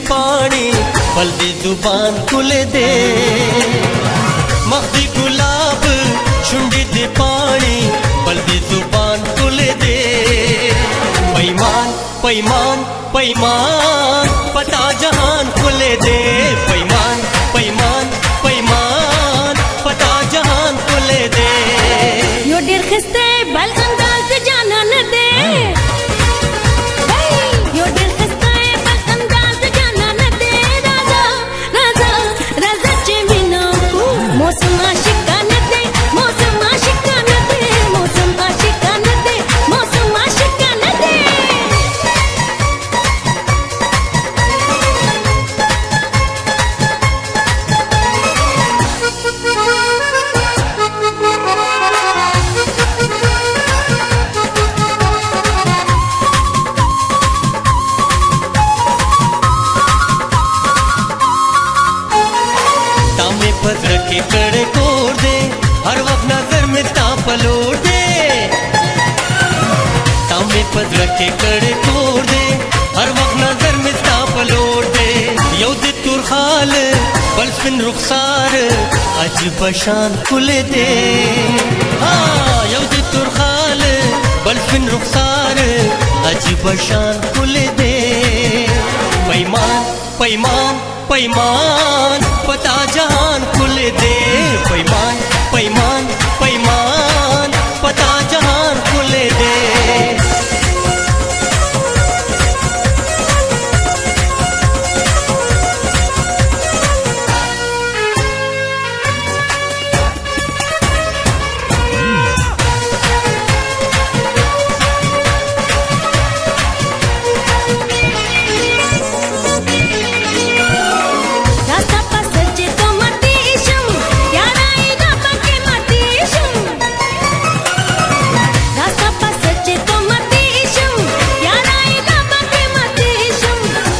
पानी पल दी जुबान खुले दे मखदी गुलाब शुंडी दे पानी पल दी जुबान खुले दे पैमान पैमान पैमान पता जहान खुले दे पैमान पैमान पैमान पता जहान खुले दे यो डेर खस्ते बल अंदाज जाना न दे यो डेर खस्ते बल अंदाज जाना न दे राजा राजा राजा चेमिना को मौसम आशिका न दे मौसम आशिका न दे मौसम आशिका न दे मौसम आशिका न दे पत्र के कड़े कोड़ दे हर वक्त नजर में तापलोड़ दे तांबे पत्र के कड़े कोड़ दे हर वक्त नजर में तापलोड़ दे यौद तुरखाल बल्फिन रुखसार अज बशान खुले दे हाँ यौद तुरखाल बल्फिन रुखसार अज बशान खुले दे पैमान पैमान पैमान पता जहान खुले दे पैमान पैमान पैमान पता जहान खुले दे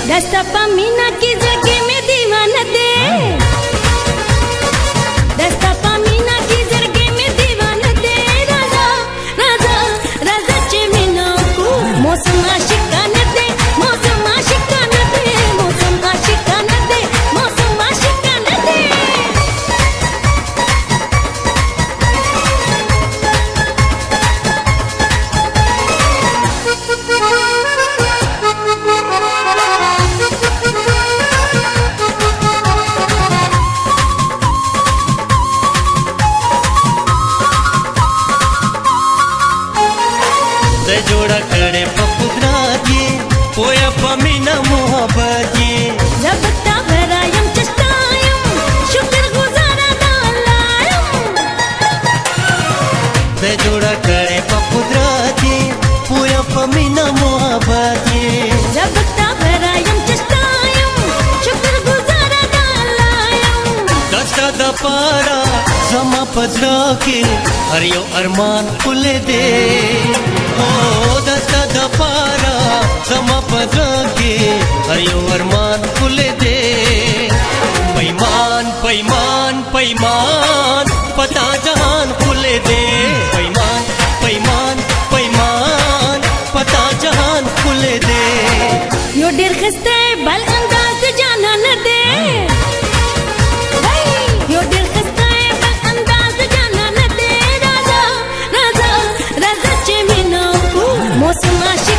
दस्तपा मीना की जगह में दीवाना दे दस्तपा मीना की जगह में दीवाना दे राजा राजा राजा चेमिना को मौसम आशिका न दे मौसम आशिका न दे मौसम आशिका न दे मौसम आशिका न दे जोड़ा खड़े पपुद्रा दिए पोया पमीना मोहब्बत ये जबता भरायम चष्टायम शुक्र गुजारा दालायम दे जोड़ा खड़े पपुद्रा दिए पोया पमीना मोहब्बत ये जबता भरायम चष्टायम शुक्र गुजारा दालायम दस्ता दपारा समा पजरा के हरियो अरमान खुले दे ओ दस्ता दपारा समा पजरा के हरियो अरमान खुले दे पैमान पैमान पैमान पता जहान खुले दे पैमान पैमान पैमान पता जहान खुले दे यो डेर खस्ते बल अंदाज जाना न दे यो डेर खस्ते बल अंदाज जाना न दे राजा राजा राजा चेमिना को मौसम आशिक